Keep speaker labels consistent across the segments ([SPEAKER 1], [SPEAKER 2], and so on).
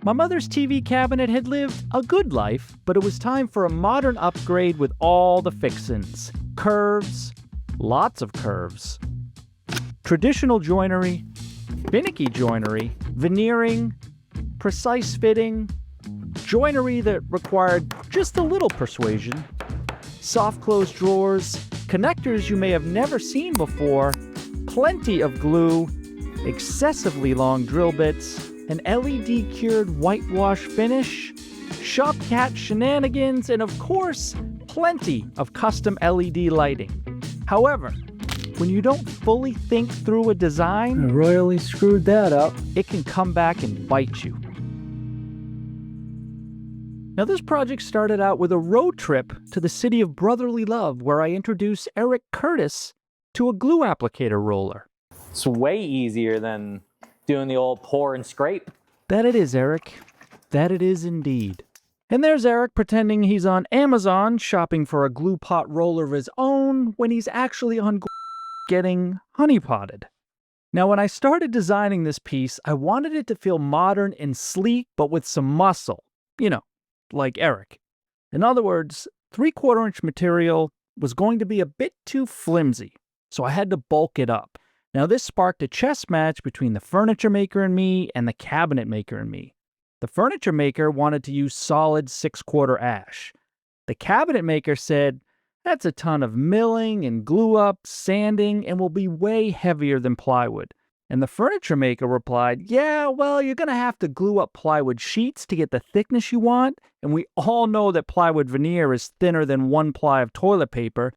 [SPEAKER 1] My mother's TV cabinet had lived a good life, but it was time for a modern upgrade with all the fixins. Curves, lots of curves. Traditional joinery, finicky joinery, veneering, precise fitting, joinery that required just a little persuasion, soft close drawers, connectors you may have never seen before, plenty of glue, excessively long drill bits, an LED cured whitewash finish, shop cat shenanigans, and of course, plenty of custom LED lighting. However, when you don't fully think through a design,
[SPEAKER 2] I royally screwed that up.
[SPEAKER 1] it can come back and bite you. Now, this project started out with a road trip to the city of brotherly love, where I introduced Eric Curtis to a glue applicator roller.
[SPEAKER 3] It's way easier than doing the old pour and scrape.
[SPEAKER 1] That it is, Eric. That it is indeed. And there's Eric pretending he's on Amazon shopping for a glue pot roller of his own when he's actually on getting honeypotted. Now, when I started designing this piece, I wanted it to feel modern and sleek, but with some muscle. You know, like Eric. In other words, 3/4 inch material was going to be a bit too flimsy, so I had to bulk it up. Now, this sparked a chess match between the furniture maker and me and the cabinet maker and me. The furniture maker wanted to use solid 6/4 ash. The cabinet maker said, that's a ton of milling and glue up, sanding, and will be way heavier than plywood. And the furniture maker replied, yeah, well, you're going to have to glue up plywood sheets to get the thickness you want, and we all know that plywood veneer is thinner than 1 ply of toilet paper.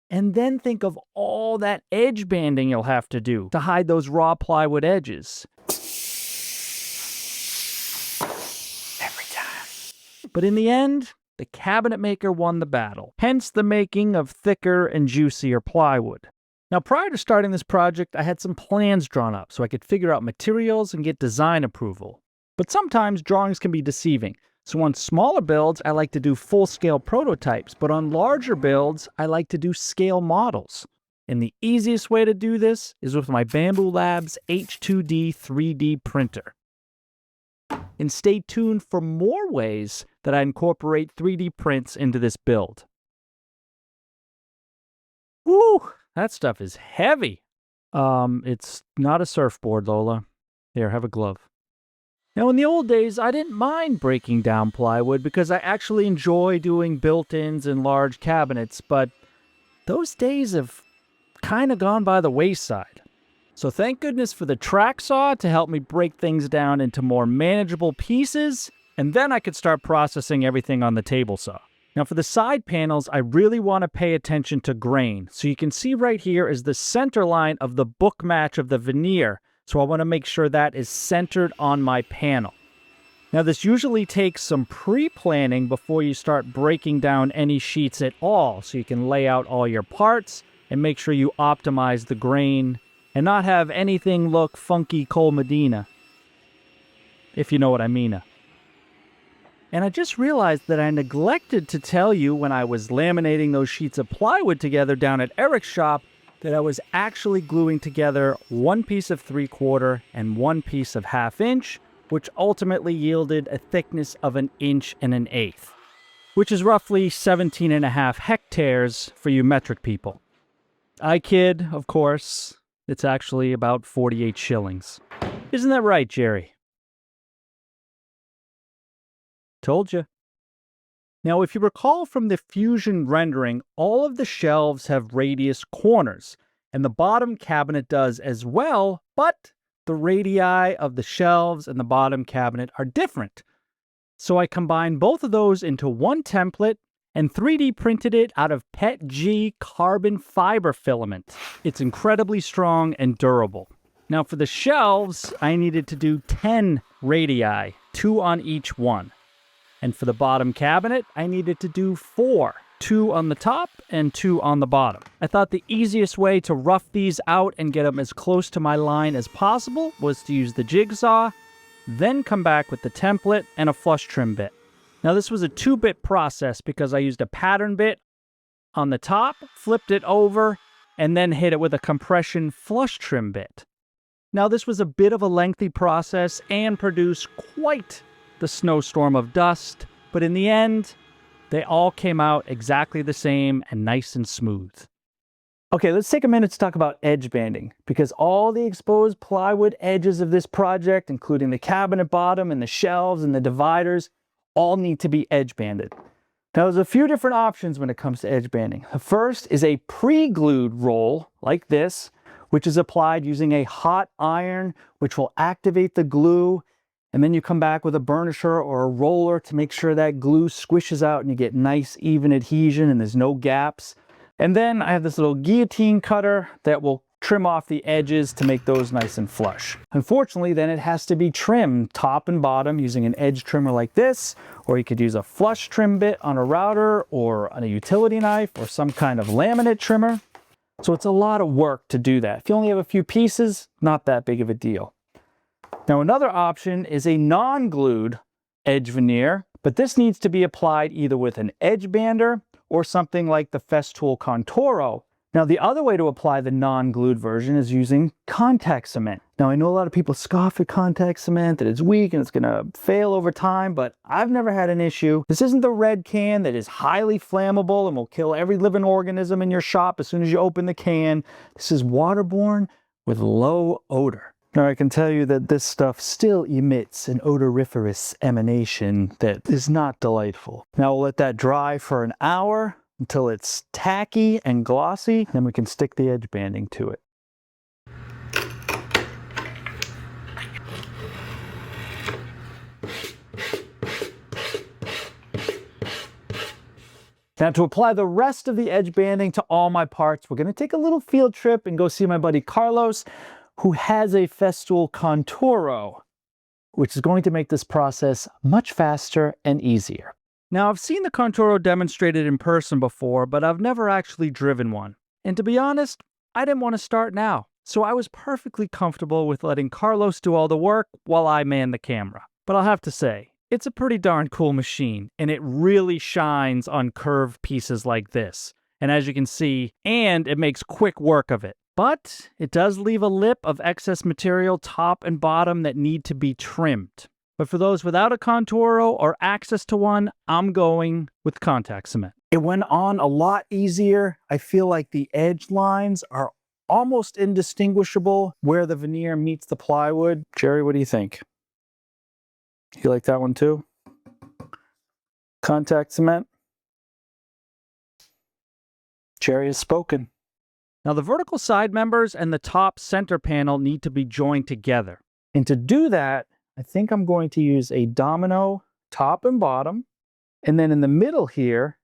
[SPEAKER 1] And then think of all that edge banding you'll have to do to hide those raw plywood edges.
[SPEAKER 3] Every time.
[SPEAKER 1] But in the end, the cabinet maker won the battle, hence the making of thicker and juicier plywood. Now, prior to starting this project, I had some plans drawn up so I could figure out materials and get design approval. But sometimes drawings can be deceiving. So on smaller builds, I like to do full-scale prototypes, but on larger builds, I like to do scale models. And the easiest way to do this is with my bambulab's H2D 3D printer. And stay tuned for more ways that I incorporate 3D prints into this build. Woo! That stuff is heavy. It's not a surfboard, Lola. Here, have a glove. Now, in the old days, I didn't mind breaking down plywood because I actually enjoy doing built-ins and large cabinets, but those days have kind of gone by the wayside. So thank goodness for the track saw to help me break things down into more manageable pieces, and then I could start processing everything on the table saw. Now, for the side panels, I really want to pay attention to grain. So you can see right here is the center line of the book match of the veneer. So I want to make sure that is centered on my panel. Now, this usually takes some pre-planning before you start breaking down any sheets at all. So you can lay out all your parts and make sure you optimize the grain and not have anything look funky Cole Medina, if you know what I mean. And I just realized that I neglected to tell you when I was laminating those sheets of plywood together down at Eric's shop that I was actually gluing together 1 piece of 3/4 and 1 piece of 1/2 inch, which ultimately yielded a thickness of 1 1/8 inch, which is roughly 17.5 hectares for you metric people. I kid, of course. It's actually about 48 shillings. Isn't that right, Jerry? Told you. Now, if you recall from the Fusion rendering, all of the shelves have radius corners, and the bottom cabinet does as well, but the radii of the shelves and the bottom cabinet are different. So I combined both of those into one template and 3D printed it out of PETG carbon fiber filament. It's incredibly strong and durable. Now, for the shelves, I needed to do 10 radii, 2 on each one. And for the bottom cabinet, I needed to do 4, 2 on the top and 2 on the bottom. I thought the easiest way to rough these out and get them as close to my line as possible was to use the jigsaw, then come back with the template and a flush trim bit. Now, this was a 2-bit process because I used a pattern bit on the top, flipped it over, and then hit it with a compression flush trim bit. Now, this was a bit of a lengthy process and produced quite the snowstorm of dust, but in the end, they all came out exactly the same and nice and smooth.
[SPEAKER 2] Okay, let's take a minute to talk about edge banding, because all the exposed plywood edges of this project, including the cabinet bottom and the shelves and the dividers, all need to be edge banded. Now, there's a few different options when it comes to edge banding. The first is a pre-glued roll like this, which is applied using a hot iron, which will activate the glue, and then you come back with a burnisher or a roller to make sure that glue squishes out and you get nice even adhesion and there's no gaps. And then I have this little guillotine cutter that will trim off the edges to make those nice and flush. Unfortunately, then it has to be trimmed top and bottom using an edge trimmer like this, or you could use a flush trim bit on a router or on a utility knife or some kind of laminate trimmer. So it's a lot of work to do that. If you only have a few pieces, not that big of a deal. Now, another option is a non-glued edge veneer, but this needs to be applied either with an edge bander or something like the Festool Conturo. Now, the other way to apply the non-glued version is using contact cement. Now, I know a lot of people scoff at contact cement, that it's weak and it's gonna fail over time, but I've never had an issue. This isn't the red can that is highly flammable and will kill every living organism in your shop as soon as you open the can. This is waterborne with low odor. Now, I can tell you that this stuff still emits an odoriferous emanation that is not delightful. Now, we'll let that dry for an hour until it's tacky and glossy, then we can stick the edge banding to it. Now, to apply the rest of the edge banding to all my parts, we're going to take a little field trip and go see my buddy Carlos, who has a Festool Conturo, which is going to make this process much faster and easier.
[SPEAKER 1] Now, I've seen the Conturo demonstrated in person before, but I've never actually driven one. And to be honest, I didn't want to start now, so I was perfectly comfortable with letting Carlos do all the work while I man the camera. But I'll have to say, it's a pretty darn cool machine, and it really shines on curved pieces like this. And as you can see, it makes quick work of it. But it does leave a lip of excess material top and bottom that need to be trimmed. But for those without a Conturo or access to one, I'm going with contact cement.
[SPEAKER 2] It went on a lot easier. I feel like the edge lines are almost indistinguishable where the veneer meets the plywood. Jerry, what do you think? You like that one too? Contact cement? Jerry has spoken.
[SPEAKER 1] Now, the vertical side members and the top center panel need to be joined together.
[SPEAKER 2] And to do that, I think I'm going to use a domino top and bottom, and then in the middle here,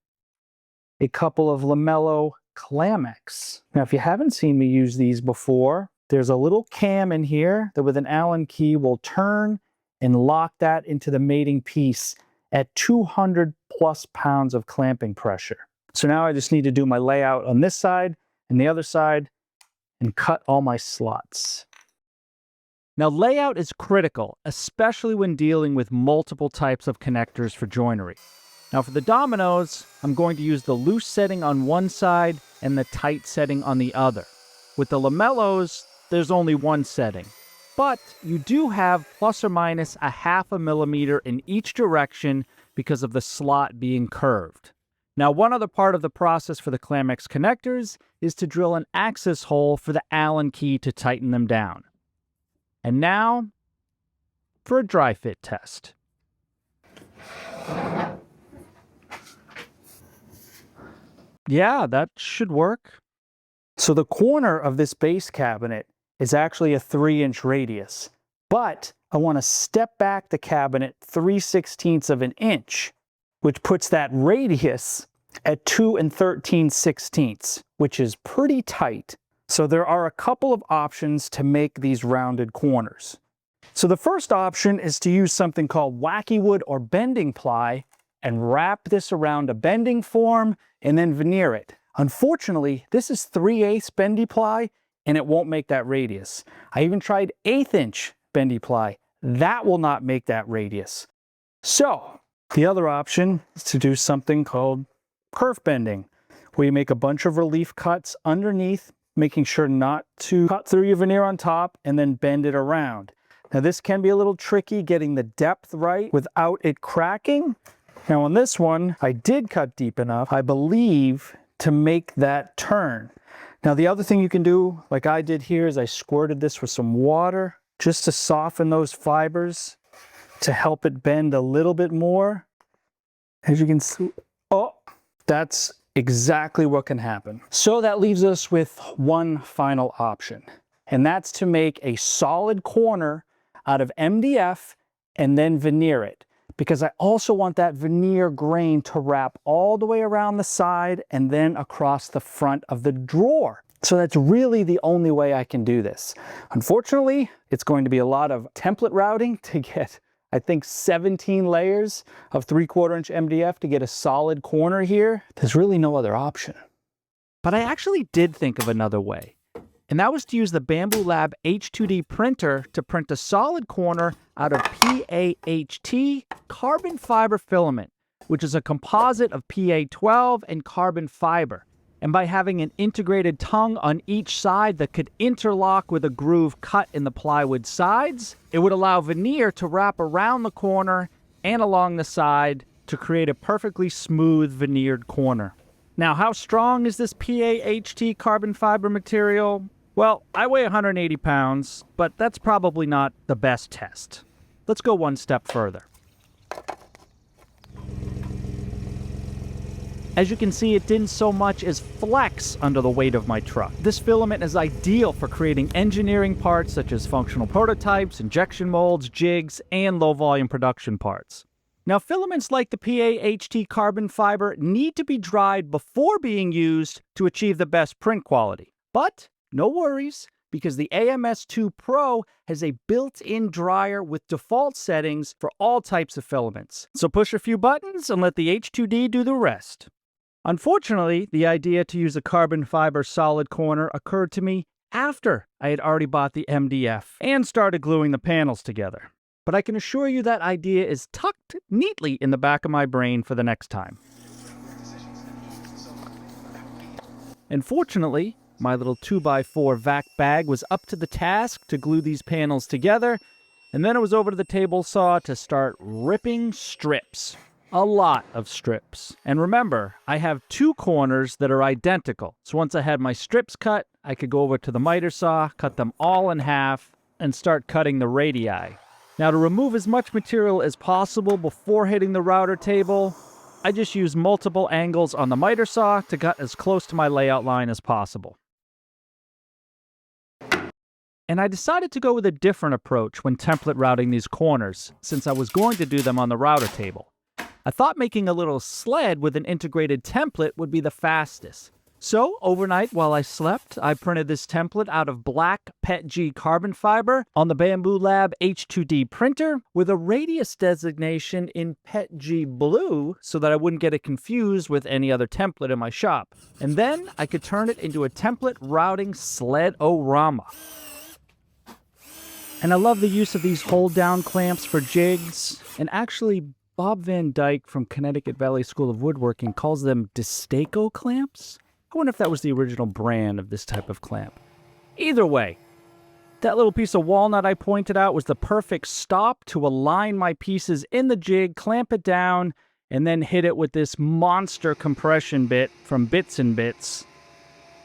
[SPEAKER 2] a couple of lamello Clamex. Now, if you haven't seen me use these before, there's a little cam in here that with an Allen key will turn and lock that into the mating piece at 200 plus pounds of clamping pressure. So now I just need to do my layout on this side and the other side and cut all my slots.
[SPEAKER 1] Now, layout is critical, especially when dealing with multiple types of connectors for joinery. Now, for the dominoes, I'm going to use the loose setting on one side and the tight setting on the other. With the lamellos, there's only one setting, but you do have plus or minus a ½ millimeter in each direction because of the slot being curved. Now, one other part of the process for the Clamex connectors is to drill an access hole for the Allen key to tighten them down. And now, for a dry fit test. Yeah, that should work.
[SPEAKER 2] So the corner of this base cabinet is actually a 3-inch radius, but I want to step back the cabinet 3/16 of an inch, which puts that radius at 2 13/16, which is pretty tight. So there are a couple of options to make these rounded corners. So the first option is to use something called wacky wood or bending ply and wrap this around a bending form and then veneer it. Unfortunately, this is 3/8 bendy ply and it won't make that radius. I even tried 1/8 bendy ply. That will not make that radius. So the other option is to do something called kerf bending, where you make a bunch of relief cuts underneath, making sure not to cut through your veneer on top and then bend it around. Now this can be a little tricky getting the depth right without it cracking. Now on this one, I did cut deep enough, I believe, to make that turn. Now the other thing you can do, like I did here, is I squirted this with some water just to soften those fibers, to help it bend a little bit more. As you can see, oh, that's exactly what can happen. So that leaves us with one final option, and that's to make a solid corner out of MDF and then veneer it, because I also want that veneer grain to wrap all the way around the side and then across the front of the drawer. So that's really the only way I can do this. Unfortunately, it's going to be a lot of template routing to get, I think, 17 layers of 3/4 inch MDF to get a solid corner here. There's really no other option.
[SPEAKER 1] But I actually did think of another way, and that was to use the bambulab H2D printer to print a solid corner out of PAHT carbon fiber filament, which is a composite of PA12 and carbon fiber. And by having an integrated tongue on each side that could interlock with a groove cut in the plywood sides, it would allow veneer to wrap around the corner and along the side to create a perfectly smooth veneered corner. Now, how strong is this PAHT carbon fiber material? Well, I weigh 180 pounds, but that's probably not the best test. Let's go one step further. As you can see, it didn't so much as flex under the weight of my truck. This filament is ideal for creating engineering parts such as functional prototypes, injection molds, jigs, and low-volume production parts. Now, filaments like the PAHT carbon fiber need to be dried before being used to achieve the best print quality. But no worries, because the AMS2 Pro has a built-in dryer with default settings for all types of filaments. So push a few buttons and let the H2D do the rest. Unfortunately, the idea to use a carbon fiber solid corner occurred to me after I had already bought the MDF and started gluing the panels together. But I can assure you that idea is tucked neatly in the back of my brain for the next time. And fortunately, my little 2x4 vac bag was up to the task to glue these panels together, and then it was over to the table saw to start ripping strips. A lot of strips. And remember, I have two corners that are identical. So once I had my strips cut, I could go over to the miter saw, cut them all in half, and start cutting the radii. Now, to remove as much material as possible before hitting the router table, I just use multiple angles on the miter saw to cut as close to my layout line as possible. And I decided to go with a different approach when template routing these corners, since I was going to do them on the router table. I thought making a little sled with an integrated template would be the fastest. So, overnight while I slept, I printed this template out of black PETG carbon fiber on the bambulab H2D printer with a radius designation in PETG blue so that I wouldn't get it confused with any other template in my shop. And then I could turn it into a template routing sled-o-rama. And I love the use of these hold-down clamps for jigs, and actually Bob Van Dyke from Connecticut Valley School of Woodworking calls them Destaco clamps. I wonder if that was the original brand of this type of clamp. Either way, that little piece of walnut I pointed out was the perfect stop to align my pieces in the jig, clamp it down, and then hit it with this monster compression bit from Bits and Bits.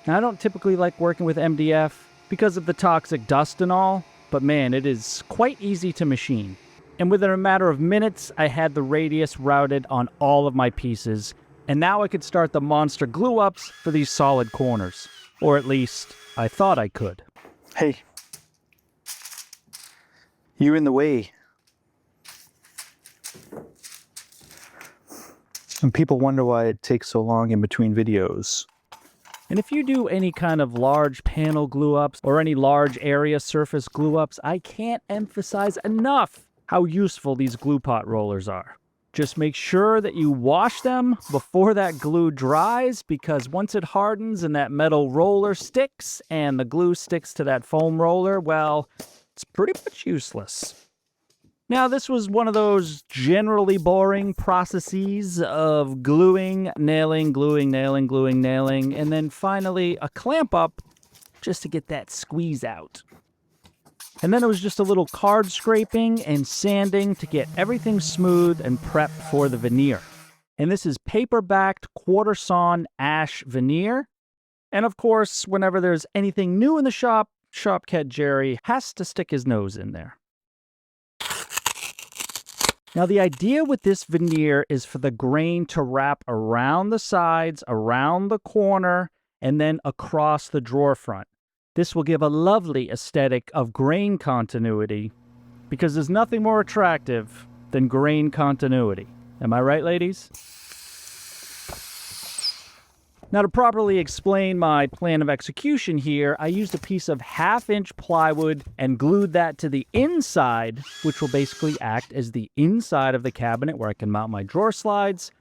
[SPEAKER 1] Now, I don't typically like working with MDF because of the toxic dust and all, but man, it is quite easy to machine. And within a matter of minutes, I had the radius routed on all of my pieces, and now I could start the monster glue-ups for these solid corners. Or at least, I thought I could.
[SPEAKER 2] Hey, you're in the way. And people wonder why it takes so long in between videos.
[SPEAKER 1] And if you do any kind of large panel glue-ups or any large area surface glue-ups, I can't emphasize enough how useful these glue pot rollers are. Just make sure that you wash them before that glue dries, because once it hardens and that metal roller sticks and the glue sticks to that foam roller, well, it's pretty much useless. Now, this was one of those generally boring processes of gluing, nailing, gluing, nailing, gluing, nailing, and then finally a clamp up just to get that squeeze out. And then it was just a little card scraping and sanding to get everything smooth and prepped for the veneer. And this is paper-backed quarter-sawn ash veneer. And of course, whenever there's anything new in the shop, Shopcat Jerry has to stick his nose in there. Now, the idea with this veneer is for the grain to wrap around the sides, around the corner, and then across the drawer front. This will give a lovely aesthetic of grain continuity, because there's nothing more attractive than grain continuity. Am I right, ladies? Now, to properly explain my plan of execution here, I used a piece of 1/2-inch plywood and glued that to the inside, which will basically act as the inside of the cabinet where I can mount my drawer slides,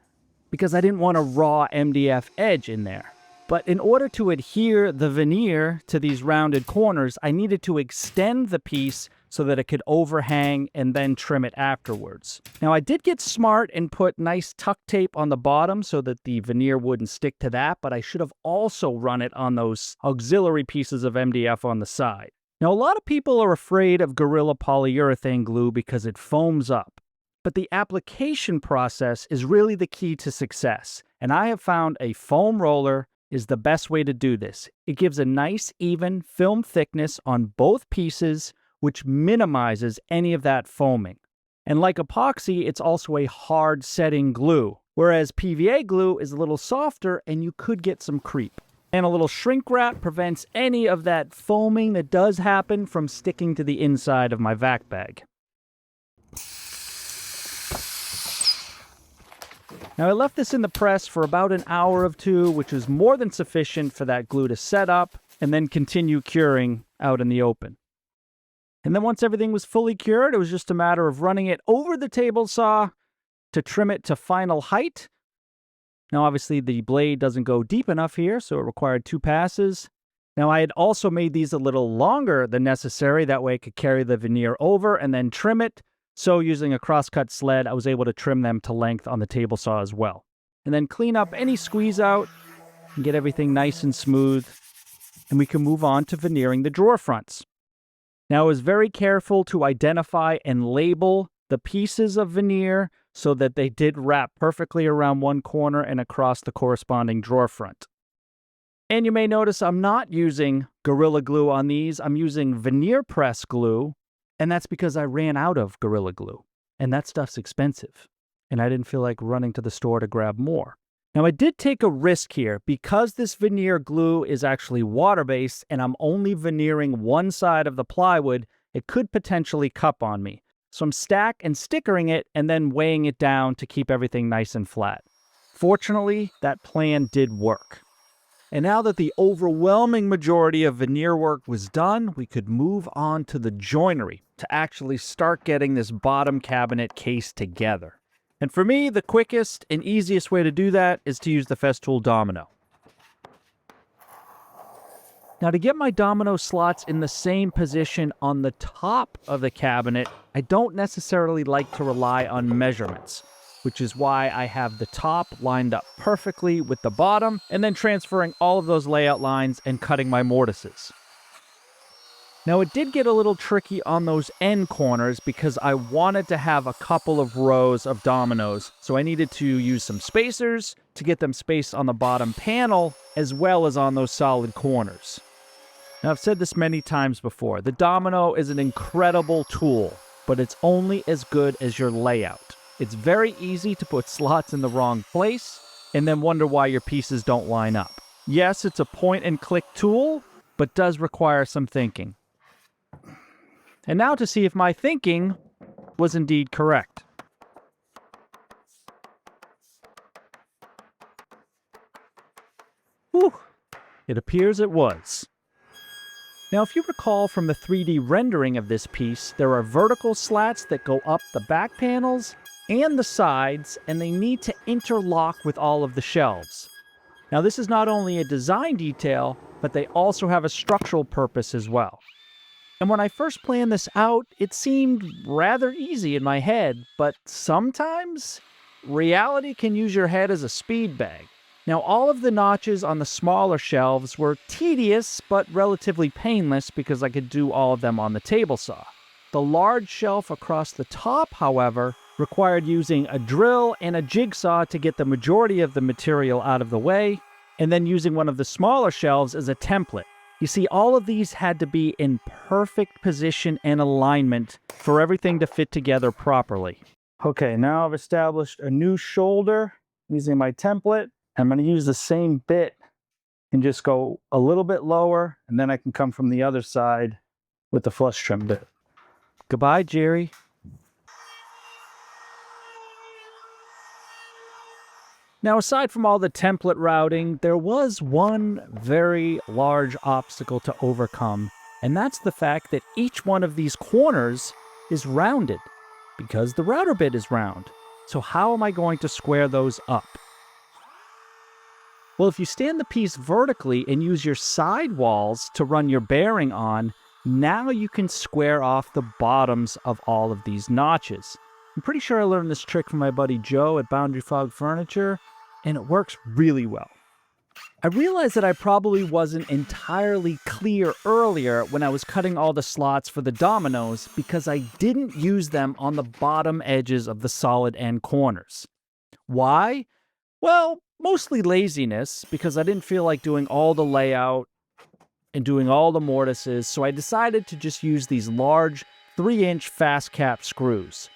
[SPEAKER 1] because I didn't want a raw MDF edge in there. But in order to adhere the veneer to these rounded corners, I needed to extend the piece so that it could overhang and then trim it afterwards. Now, I did get smart and put nice tuck tape on the bottom so that the veneer wouldn't stick to that, but I should have also run it on those auxiliary pieces of MDF on the side. Now, a lot of people are afraid of Gorilla polyurethane glue because it foams up, but the application process is really the key to success, and I have found a foam roller is the best way to do this. It gives a nice, even film thickness on both pieces, which minimizes any of that foaming. And like epoxy, it's also a hard setting glue, whereas PVA glue is a little softer and you could get some creep. And a little shrink wrap prevents any of that foaming that does happen from sticking to the inside of my vac bag. Now, I left this in the press for about an hour or two, which is more than sufficient for that glue to set up and then continue curing out in the open. And then once everything was fully cured, it was just a matter of running it over the table saw to trim it to final height. Now, obviously, the blade doesn't go deep enough here, so it required 2 passes. Now, I had also made these a little longer than necessary. That way I could carry the veneer over and then trim it. So using a crosscut sled, I was able to trim them to length on the table saw as well. And then clean up any squeeze out and get everything nice and smooth. And we can move on to veneering the drawer fronts. Now, I was very careful to identify and label the pieces of veneer so that they did wrap perfectly around one corner and across the corresponding drawer front. And you may notice I'm not using Gorilla Glue on these. I'm using veneer press glue, and that's because I ran out of Gorilla Glue, and that stuff's expensive, and I didn't feel like running to the store to grab more. Now, I did take a risk here. Because this veneer glue is actually water-based and I'm only veneering one side of the plywood, it could potentially cup on me. So I'm stack and stickering it and then weighing it down to keep everything nice and flat. Fortunately, that plan did work. And now that the overwhelming majority of veneer work was done, we could move on to the joinery to actually start getting this bottom cabinet case together. And for me, the quickest and easiest way to do that is to use the Festool domino. Now, to get my domino slots in the same position on the top of the cabinet, I don't necessarily like to rely on measurements, which is why I have the top lined up perfectly with the bottom and then transferring all of those layout lines and cutting my mortises. Now, it did get a little tricky on those end corners because I wanted to have a couple of rows of dominoes, so I needed to use some spacers to get them spaced on the bottom panel as well as on those solid corners. Now, I've said this many times before, the domino is an incredible tool, but it's only as good as your layout. It's very easy to put slots in the wrong place and then wonder why your pieces don't line up. Yes, it's a point-and-click tool, but does require some thinking. And now to see if my thinking was indeed correct. Whew, it appears it was. Now, if you recall from the 3D rendering of this piece, there are vertical slats that go up the back panels and the sides, and they need to interlock with all of the shelves. Now, this is not only a design detail, but they also have a structural purpose as well. And when I first planned this out, it seemed rather easy in my head, but sometimes reality can use your head as a speed bag. Now, all of the notches on the smaller shelves were tedious but relatively painless because I could do all of them on the table saw. The large shelf across the top, however, required using a drill and a jigsaw to get the majority of the material out of the way, and then using one of the smaller shelves as a template. You see, all of these had to be in perfect position and alignment for everything to fit together properly.
[SPEAKER 2] Okay, now I've established a new shoulder using my template. I'm going to use the same bit and just go a little bit lower, and then I can come from the other side with the flush trim bit.
[SPEAKER 1] Goodbye, Jerry. Now, aside from all the template routing, there was one very large obstacle to overcome, and that's the fact that each one of these corners is rounded because the router bit is round. So how am I going to square those up? Well, if you stand the piece vertically and use your side walls to run your bearing on, now you can square off the bottoms of all of these notches. I'm pretty sure I learned this trick from my buddy Joe at Boundary Fog Furniture, and it works really well. I realized that I probably wasn't entirely clear earlier when I was cutting all the slots for the dominoes because I didn't use them on the bottom edges of the solid end corners. Why? Well, mostly laziness, because I didn't feel like doing all the layout and doing all the mortises, so I decided to just use these large 3-inch fast cap screws.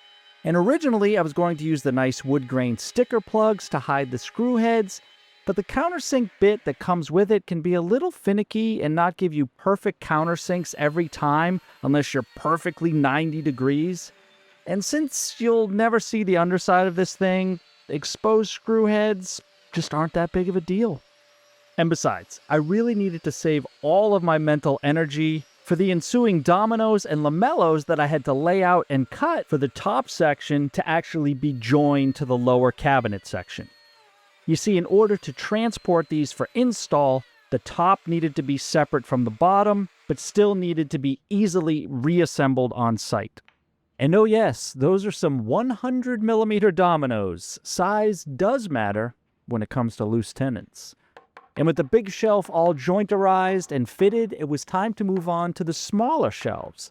[SPEAKER 1] And originally I was going to use the nice wood grain sticker plugs to hide the screw heads, but the countersink bit that comes with it can be a little finicky and not give you perfect countersinks every time unless you're perfectly 90 degrees. And since you'll never see the underside of this thing, exposed screw heads just aren't that big of a deal. And besides, I really needed to save all of my mental energy for the ensuing dominoes and lamellos that I had to lay out and cut for the top section to actually be joined to the lower cabinet section. You see, in order to transport these for install, the top needed to be separate from the bottom, but still needed to be easily reassembled on site. And oh yes, those are some 100mm dominoes. Size does matter when it comes to loose tenons. And with the big shelf all jointerized and fitted, it was time to move on to the smaller shelves.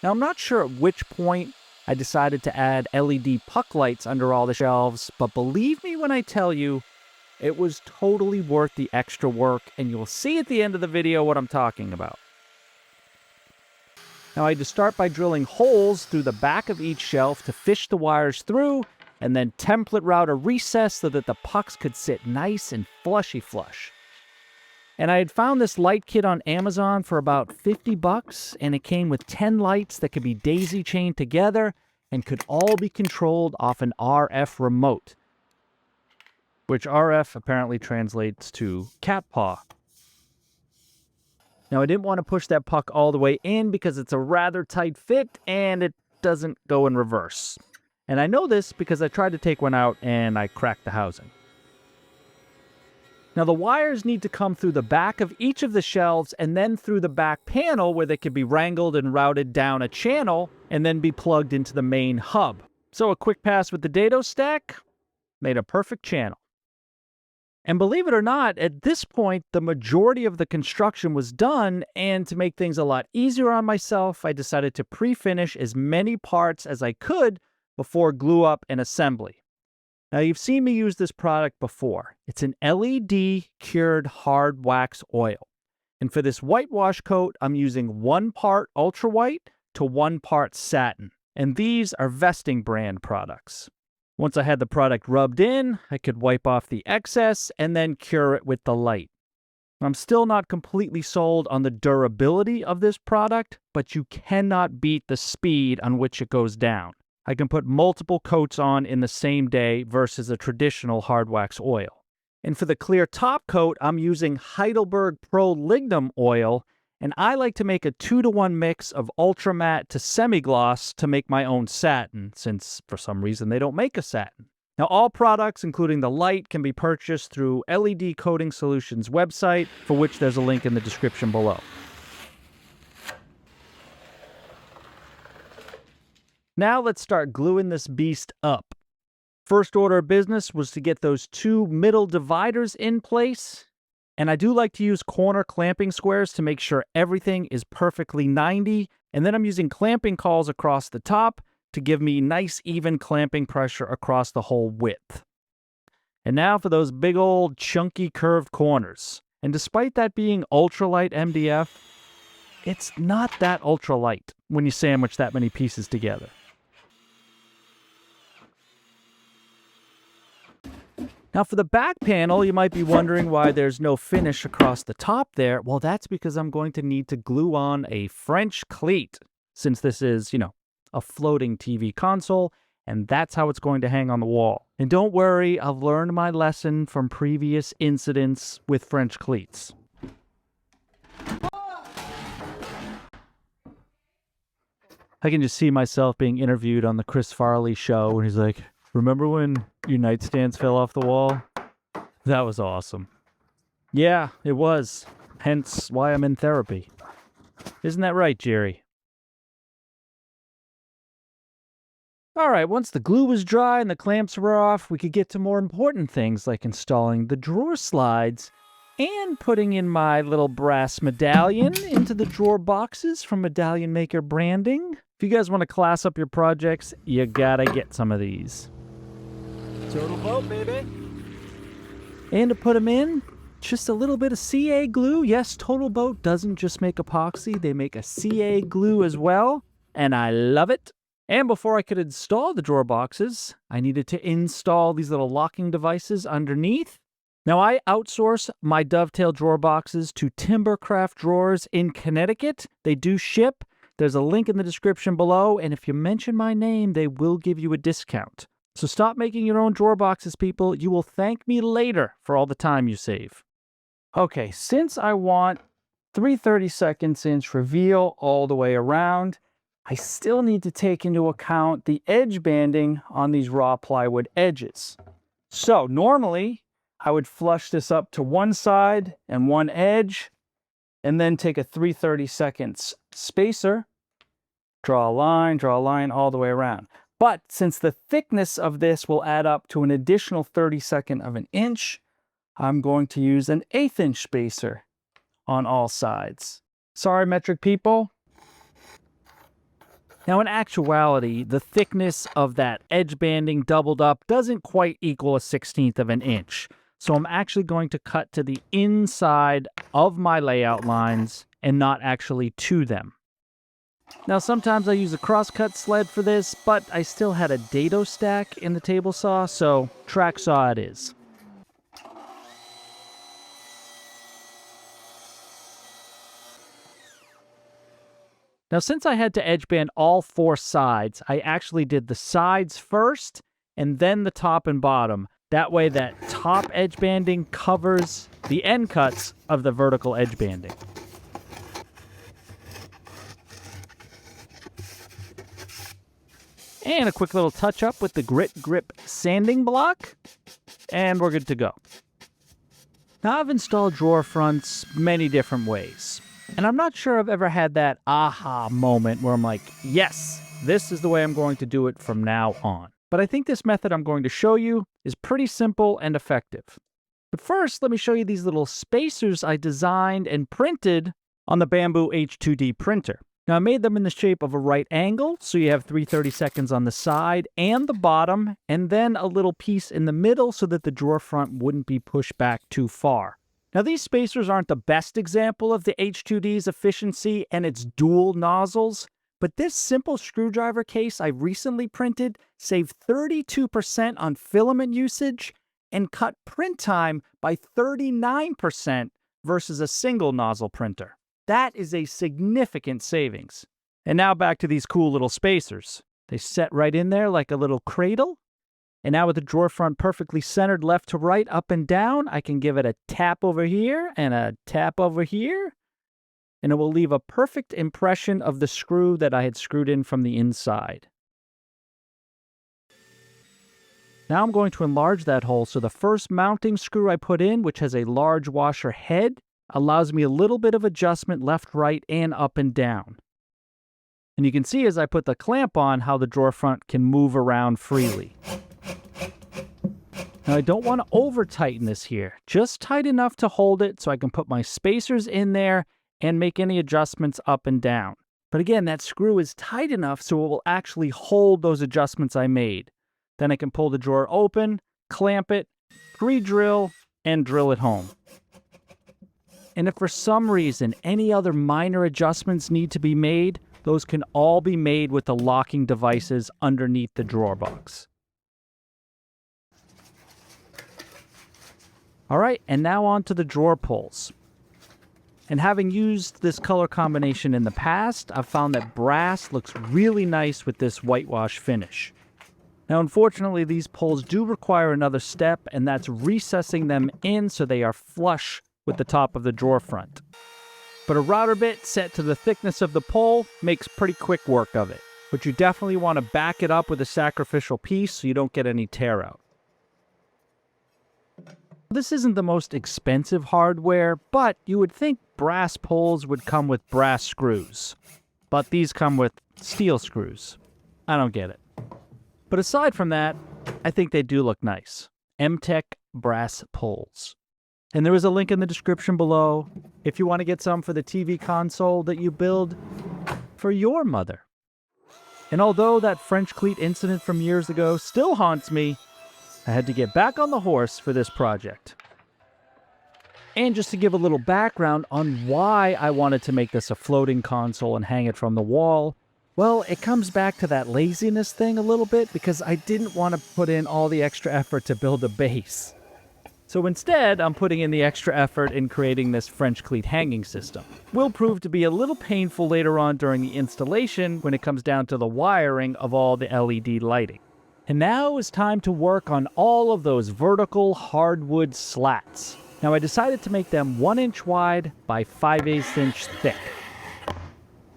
[SPEAKER 1] Now, I'm not sure at which point I decided to add LED puck lights under all the shelves, but believe me when I tell you, it was totally worth the extra work, and you'll see at the end of the video what I'm talking about. Now, I had to start by drilling holes through the back of each shelf to fish the wires through, and then template route a recess so that the pucks could sit nice and flushy flush. And I had found this light kit on Amazon for about $50, and it came with 10 lights that could be daisy chained together and could all be controlled off an RF remote, which RF apparently translates to cat paw. Now, I didn't want to push that puck all the way in because it's a rather tight fit and it doesn't go in reverse. And I know this because I tried to take one out and I cracked the housing. Now, the wires need to come through the back of each of the shelves and then through the back panel where they could be wrangled and routed down a channel and then be plugged into the main hub. So a quick pass with the dado stack made a perfect channel. And believe it or not, at this point, the majority of the construction was done, and to make things a lot easier on myself, I decided to pre-finish as many parts as I could before glue up and assembly. Now, you've seen me use this product before. It's an LED cured hard wax oil. And for this whitewash coat, I'm using 1 part ultra white to 1 part satin. And these are Vesting brand products. Once I had the product rubbed in, I could wipe off the excess and then cure it with the light. I'm still not completely sold on the durability of this product, but you cannot beat the speed on which it goes down. I can put multiple coats on in the same day versus a traditional hard wax oil. And for the clear top coat, I'm using Heidelberg Pro Lignum oil, and I like to make a 2-to-1 mix of ultra matte to semi-gloss to make my own satin, since for some reason they don't make a satin. Now, all products, including the light, can be purchased through LED Coating Solutions website, for which there's a link in the description below. Now let's start gluing this beast up. First order of business was to get those two middle dividers in place. And I do like to use corner clamping squares to make sure everything is perfectly 90. And then I'm using clamping cauls across the top to give me nice even clamping pressure across the whole width. And now for those big old chunky curved corners. And despite that being ultralight MDF, it's not that ultralight when you sandwich that many pieces together. Now for the back panel, you might be wondering why there's no finish across the top there. Well, that's because I'm going to need to glue on a French cleat, since this is, a floating TV console, and that's how it's going to hang on the wall. And don't worry, I've learned my lesson from previous incidents with French cleats. I can just see myself being interviewed on the Chris Farley show, and he's like, "Remember when your nightstands fell off the wall? That was awesome." Yeah, it was. Hence why I'm in therapy. Isn't that right, Jerry? All right, once the glue was dry and the clamps were off, we could get to more important things like installing the drawer slides and putting in my little brass medallion into the drawer boxes from Medallion Maker Branding. If you guys want to class up your projects, you gotta get some of these.
[SPEAKER 3] Total boat, baby.
[SPEAKER 1] And to put them in, just a little bit of CA glue. Yes, Total Boat doesn't just make epoxy, they make a CA glue as well, and I love it. And before I could install the drawer boxes, I needed to install these little locking devices underneath. Now, I outsource my dovetail drawer boxes to Timbercraft Drawers in Connecticut. They do ship. There's a link in the description below, and if you mention my name, they will give you a discount. So stop making your own drawer boxes, people. You will thank me later for all the time you save.
[SPEAKER 2] Okay, since I want 3/32 inch reveal all the way around, I still need to take into account the edge banding on these raw plywood edges. So normally, I would flush this up to one side and one edge, and then take a 3/32 spacer, draw a line all the way around. But since the thickness of this will add up to an additional 32nd of an inch, I'm going to use an 1/8 inch spacer on all sides. Sorry, metric people.
[SPEAKER 1] Now, in actuality, the thickness of that edge banding doubled up doesn't quite equal a 1/16 of an inch. So I'm actually going to cut to the inside of my layout lines and not actually to them. Now, sometimes I use a crosscut sled for this, but I still had a dado stack in the table saw, so track saw it is. Now, since I had to edge band all 4 sides, I actually did the sides first and then the top and bottom. That way that top edge banding covers the end cuts of the vertical edge banding. And a quick little touch up with the Grit Grip sanding block, and we're good to go. Now, I've installed drawer fronts many different ways, and I'm not sure I've ever had that aha moment where I'm like, yes, this is the way I'm going to do it from now on. But I think this method I'm going to show you is pretty simple and effective. But first, let me show you these little spacers I designed and printed on the Bamboo H2D printer. Now, I made them in the shape of a right angle, so you have 3/32 on the side and the bottom, and then a little piece in the middle so that the drawer front wouldn't be pushed back too far. Now, these spacers aren't the best example of the H2D's efficiency and its dual nozzles, but this simple screwdriver case I recently printed saved 32% on filament usage and cut print time by 39% versus a single nozzle printer. That is a significant savings. And now back to these cool little spacers. They set right in there like a little cradle. And now with the drawer front perfectly centered left to right, up and down, I can give it a tap over here and a tap over here. And it will leave a perfect impression of the screw that I had screwed in from the inside. Now I'm going to enlarge that hole so the first mounting screw I put in, which has a large washer head, allows me a little bit of adjustment left, right, and up and down. And you can see as I put the clamp on how the drawer front can move around freely. Now I don't want to over tighten this here, just tight enough to hold it so I can put my spacers in there and make any adjustments up and down. But again, that screw is tight enough so it will actually hold those adjustments I made. Then I can pull the drawer open, clamp it, pre-drill, and drill it home. And if for some reason any other minor adjustments need to be made, those can all be made with the locking devices underneath the drawer box. All right, and now on to the drawer pulls. And having used this color combination in the past, I've found that brass looks really nice with this whitewash finish. Now, unfortunately, these pulls do require another step, and that's recessing them in so they are flush with the top of the drawer front. But a router bit set to the thickness of the pull makes pretty quick work of it. But you definitely want to back it up with a sacrificial piece so you don't get any tear out. This isn't the most expensive hardware, but you would think brass pulls would come with brass screws. But these come with steel screws. I don't get it. But aside from that, I think they do look nice. MTech brass pulls. And there is a link in the description below if you want to get some for the TV console that you build for your mother. And although that French cleat incident from years ago still haunts me, I had to get back on the horse for this project. And just to give a little background on why I wanted to make this a floating console and hang it from the wall, well, it comes back to that laziness thing a little bit because I didn't want to put in all the extra effort to build a base. So instead, I'm putting in the extra effort in creating this French cleat hanging system. Will prove to be a little painful later on during the installation when it comes down to the wiring of all the LED lighting. And now is time to work on all of those vertical hardwood slats. Now I decided to make them 1 inch wide by 5/8 inch thick.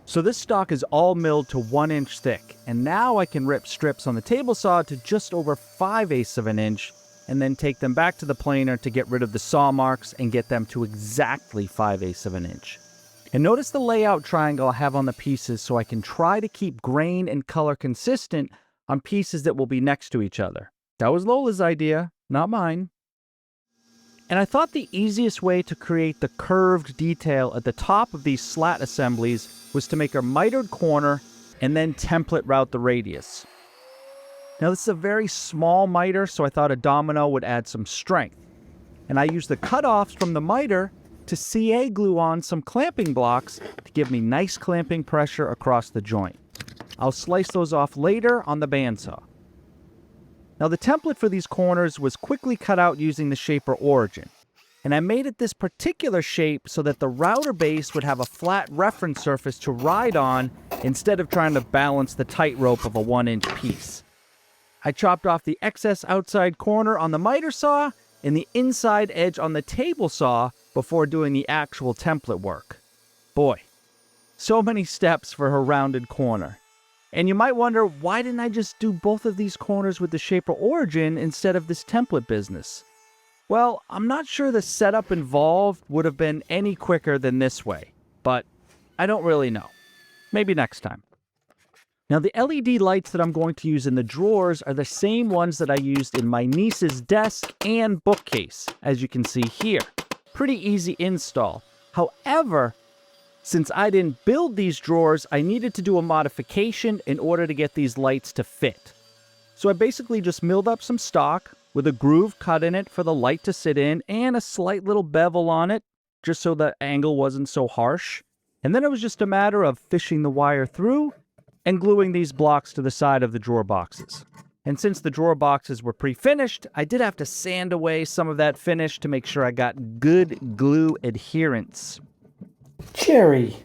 [SPEAKER 1] So this stock is all milled to 1 inch thick, and now I can rip strips on the table saw to just over 5/8 of an inch, and then take them back to the planer to get rid of the saw marks and get them to exactly 5/8 of an inch. And notice the layout triangle I have on the pieces so I can try to keep grain and color consistent on pieces that will be next to each other. That was Lola's idea, not mine. And I thought the easiest way to create the curved detail at the top of these slat assemblies was to make a mitered corner and then template route the radius. Now this is a very small miter, so I thought a domino would add some strength. And I used the cutoffs from the miter to CA glue on some clamping blocks to give me nice clamping pressure across the joint. I'll slice those off later on the bandsaw. Now the template for these corners was quickly cut out using the shaper origin. And I made it this particular shape so that the router base would have a flat reference surface to ride on instead of trying to balance the tightrope of a 1 inch piece. I chopped off the excess outside corner on the miter saw and the inside edge on the table saw before doing the actual template work. Boy, so many steps for her rounded corner. And you might wonder, why didn't I just do both of these corners with the shaper origin instead of this template business? Well, I'm not sure the setup involved would have been any quicker than this way, but I don't really know. Maybe next time. Now the LED lights that I'm going to use in the drawers are the same ones that I used in my niece's desk and bookcase, as you can see here. Pretty easy install. However, since I didn't build these drawers, I needed to do a modification in order to get these lights to fit. So I basically just milled up some stock with a groove cut in it for the light to sit in and a slight little bevel on it, just so the angle wasn't so harsh. And then it was just a matter of fishing the wire through and gluing these blocks to the side of the drawer boxes. And since the drawer boxes were pre-finished, I did have to sand away some of that finish to make sure I got good glue adherence.
[SPEAKER 2] Jerry,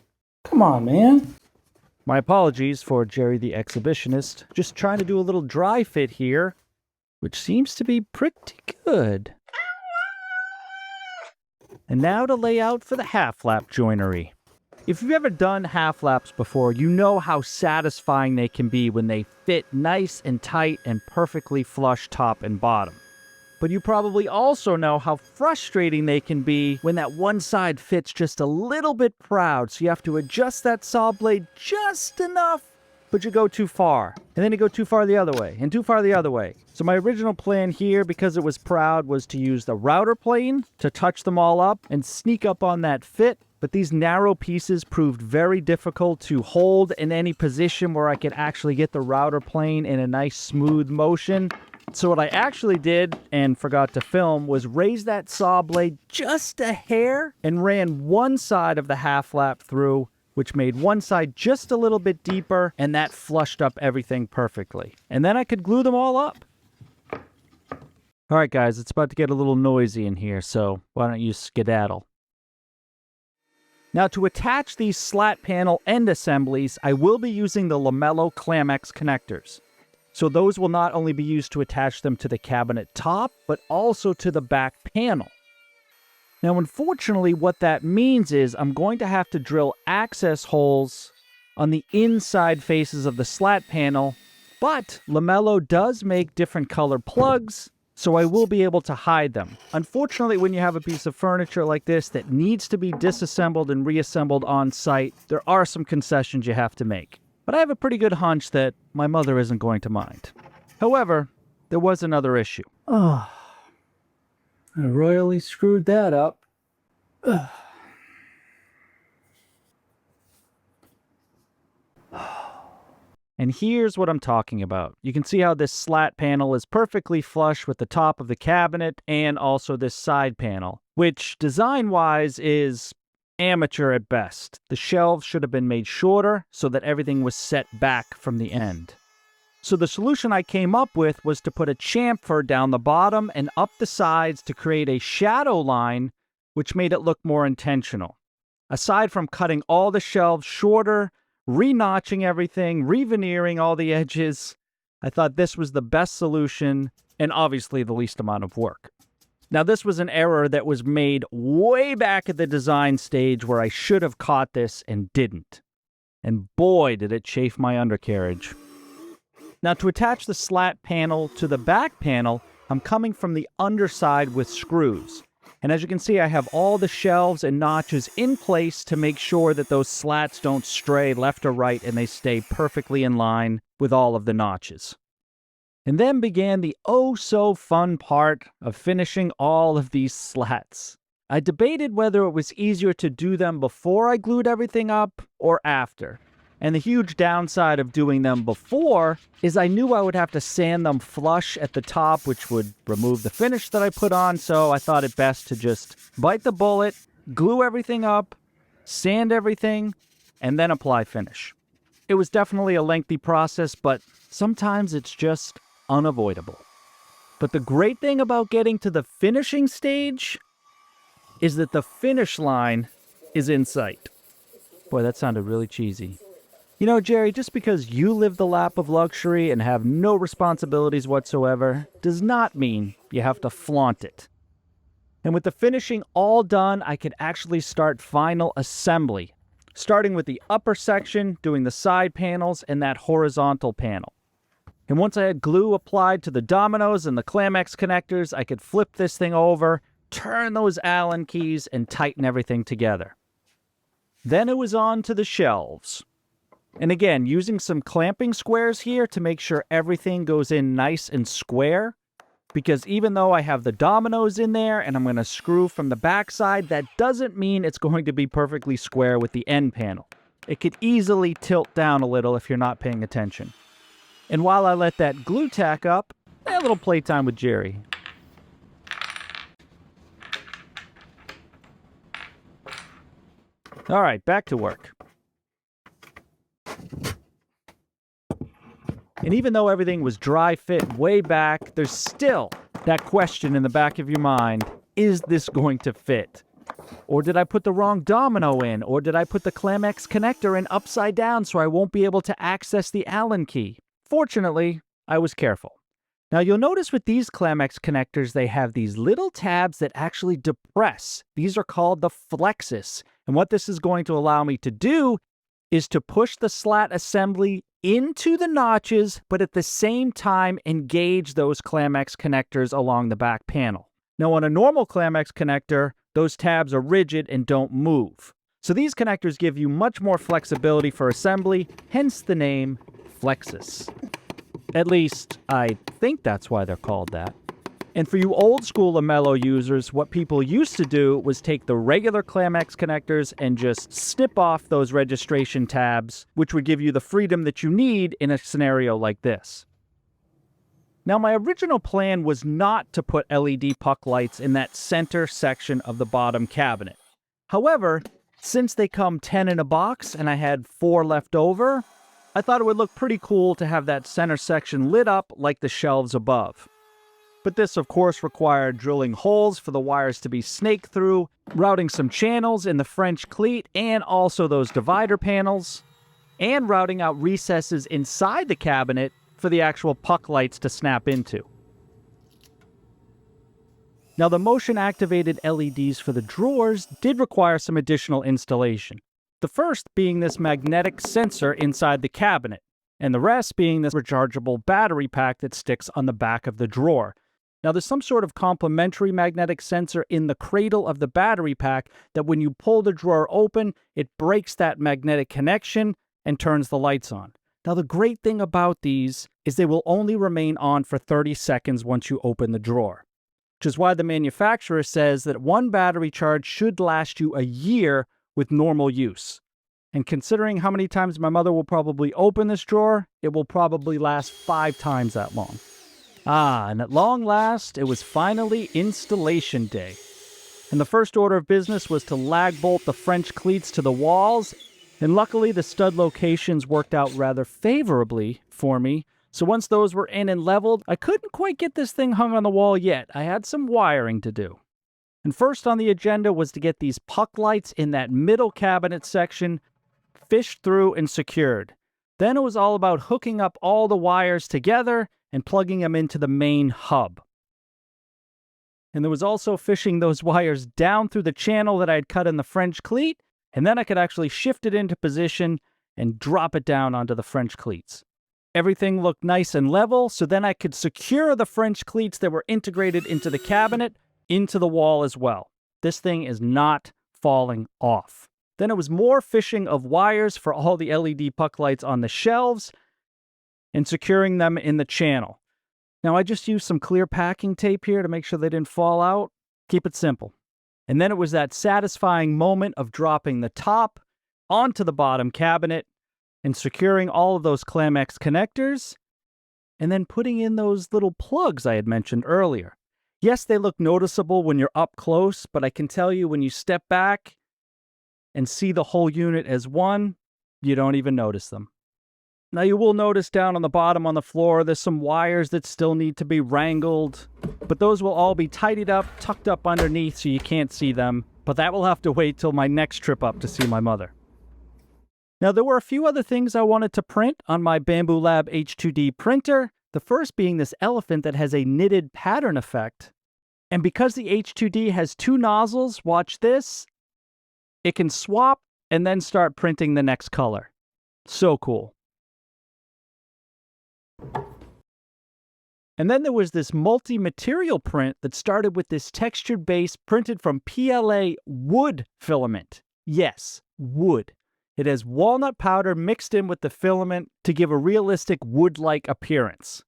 [SPEAKER 2] come on, man.
[SPEAKER 1] My apologies for Jerry the Exhibitionist. Just trying to do a little dry fit here, which seems to be pretty good. And now to lay out for the half-lap joinery. If you've ever done half-laps before, you know how satisfying they can be when they fit nice and tight and perfectly flush top and bottom. But you probably also know how frustrating they can be when that one side fits just a little bit proud, so you have to adjust that saw blade just enough but you go too far, and then you go too far the other way, and too far the other way. So my original plan here, because it was proud, was to use the router plane to touch them all up and sneak up on that fit, but these narrow pieces proved very difficult to hold in any position where I could actually get the router plane in a nice smooth motion. So what I actually did, and forgot to film, was raise that saw blade just a hair and ran one side of the half lap through, which made one side just a little bit deeper, and that flushed up everything perfectly. And then I could glue them all up. All right, guys, it's about to get a little noisy in here, so why don't you skedaddle? Now, to attach these slat panel end assemblies, I will be using the Lamello Clamex connectors. So those will not only be used to attach them to the cabinet top, but also to the back panel. Now, unfortunately, what that means is I'm going to have to drill access holes on the inside faces of the slat panel, but Lamello does make different color plugs, so I will be able to hide them. Unfortunately, when you have a piece of furniture like this that needs to be disassembled and reassembled on site, there are some concessions you have to make. But I have a pretty good hunch that my mother isn't going to mind. However, there was another issue.
[SPEAKER 2] Oh, I royally screwed that up. Ugh.
[SPEAKER 1] And here's what I'm talking about. You can see how this slat panel is perfectly flush with the top of the cabinet and also this side panel, which design-wise is amateur at best. The shelves should have been made shorter so that everything was set back from the end. So the solution I came up with was to put a chamfer down the bottom and up the sides to create a shadow line, which made it look more intentional. Aside from cutting all the shelves shorter, re-notching everything, re-veneering all the edges, I thought this was the best solution and obviously the least amount of work. Now, this was an error that was made way back at the design stage where I should have caught this and didn't. And boy, did it chafe my undercarriage. Now, to attach the slat panel to the back panel, I'm coming from the underside with screws. And as you can see, I have all the shelves and notches in place to make sure that those slats don't stray left or right and they stay perfectly in line with all of the notches. And then began the oh-so-fun part of finishing all of these slats. I debated whether it was easier to do them before I glued everything up or after. And the huge downside of doing them before is I knew I would have to sand them flush at the top, which would remove the finish that I put on, so I thought it best to just bite the bullet, glue everything up, sand everything, and then apply finish. It was definitely a lengthy process, but sometimes it's just unavoidable. But the great thing about getting to the finishing stage is that the finish line is in sight. Boy, that sounded really cheesy. You know, Jerry, just because you live the lap of luxury and have no responsibilities whatsoever does not mean you have to flaunt it. And with the finishing all done, I could actually start final assembly, starting with the upper section, doing the side panels and that horizontal panel. And once I had glue applied to the dominoes and the Clamex connectors, I could flip this thing over, turn those Allen keys, and tighten everything together. Then it was on to the shelves. And again, using some clamping squares here to make sure everything goes in nice and square. Because even though I have the dominoes in there and I'm going to screw from the backside, that doesn't mean it's going to be perfectly square with the end panel. It could easily tilt down a little if you're not paying attention. And while I let that glue tack up, I had a little playtime with Jerry. All right, back to work. And even though everything was dry fit way back, there's still that question in the back of your mind, is this going to fit? Or did I put the wrong domino in? Or did I put the Clamex connector in upside down so I won't be able to access the Allen key? Fortunately, I was careful. Now you'll notice with these Clamex connectors, they have these little tabs that actually depress. These are called the flexus. And what this is going to allow me to do is to push the slat assembly into the notches, but at the same time engage those Clamex connectors along the back panel. Now on a normal Clamex connector, those tabs are rigid and don't move. So these connectors give you much more flexibility for assembly, hence the name Flexus. At least, I think that's why they're called that. And for you old school lamello users, what people used to do was take the regular Clamex connectors and just snip off those registration tabs, which would give you the freedom that you need in a scenario like this. Now, my original plan was not to put LED puck lights in that center section of the bottom cabinet. However, since they come 10 in a box and I had 4 left over, I thought it would look pretty cool to have that center section lit up like the shelves above. But this, of course, required drilling holes for the wires to be snaked through, routing some channels in the French cleat and also those divider panels, and routing out recesses inside the cabinet for the actual puck lights to snap into. Now, the motion-activated LEDs for the drawers did require some additional installation. The first being this magnetic sensor inside the cabinet, and the rest being this rechargeable battery pack that sticks on the back of the drawer. Now, there's some sort of complementary magnetic sensor in the cradle of the battery pack that when you pull the drawer open, it breaks that magnetic connection and turns the lights on. Now, the great thing about these is they will only remain on for 30 seconds once you open the drawer, which is why the manufacturer says that one battery charge should last you a year with normal use. And considering how many times my mother will probably open this drawer, it will probably last 5 times that long. And at long last, it was finally installation day. And the first order of business was to lag bolt the French cleats to the walls, and luckily the stud locations worked out rather favorably for me. So once those were in and leveled, I couldn't quite get this thing hung on the wall yet. I had some wiring to do. And first on the agenda was to get these puck lights in that middle cabinet section fished through and secured. Then it was all about hooking up all the wires together and plugging them into the main hub. And there was also fishing those wires down through the channel that I had cut in the French cleat, and then I could actually shift it into position and drop it down onto the French cleats. Everything looked nice and level, so then I could secure the French cleats that were integrated into the cabinet into the wall as well. This thing is not falling off. Then it was more fishing of wires for all the LED puck lights on the shelves and securing them in the channel. Now, I just used some clear packing tape here to make sure they didn't fall out. Keep it simple. And then it was that satisfying moment of dropping the top onto the bottom cabinet and securing all of those Clamex connectors, and then putting in those little plugs I had mentioned earlier. Yes, they look noticeable when you're up close, but I can tell you when you step back and see the whole unit as one, you don't even notice them. Now, you will notice down on the bottom on the floor, there's some wires that still need to be wrangled, but those will all be tidied up, tucked up underneath so you can't see them, but that will have to wait till my next trip up to see my mother. Now, there were a few other things I wanted to print on my bambulab H2D printer, the first being this elephant that has a knitted pattern effect. And because the H2D has 2 nozzles, watch this, it can swap and then start printing the next color. So cool. And then there was this multi-material print that started with this textured base printed from PLA wood filament. Yes, wood. It has walnut powder mixed in with the filament to give a realistic wood-like appearance.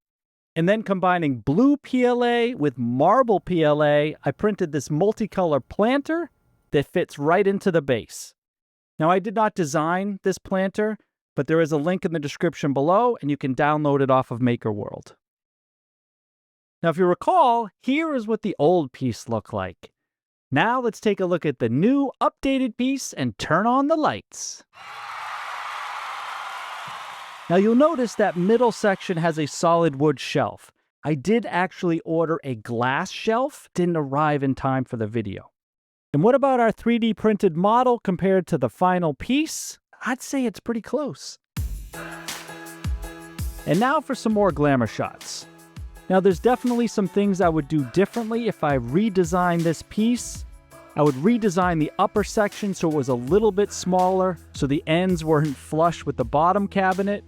[SPEAKER 1] And then combining blue PLA with marble PLA, I printed this multicolor planter that fits right into the base. Now, I did not design this planter, but there is a link in the description below, and you can download it off of MakerWorld. Now, if you recall, here is what the old piece looked like. Now let's take a look at the new, updated piece and turn on the lights. Now you'll notice that middle section has a solid wood shelf. I did actually order a glass shelf, didn't arrive in time for the video. And what about our 3D printed model compared to the final piece? I'd say it's pretty close. And now for some more glamour shots. Now, there's definitely some things I would do differently if I redesigned this piece. I would redesign the upper section so it was a little bit smaller, so the ends weren't flush with the bottom cabinet.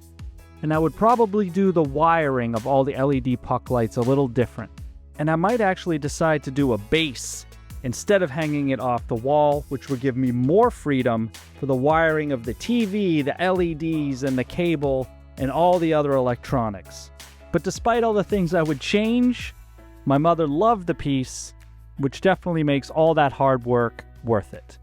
[SPEAKER 1] And I would probably do the wiring of all the LED puck lights a little different. And I might actually decide to do a base instead of hanging it off the wall, which would give me more freedom for the wiring of the TV, the LEDs, and the cable, and all the other electronics. But despite all the things I would change, my mother loved the piece, which definitely makes all that hard work worth it.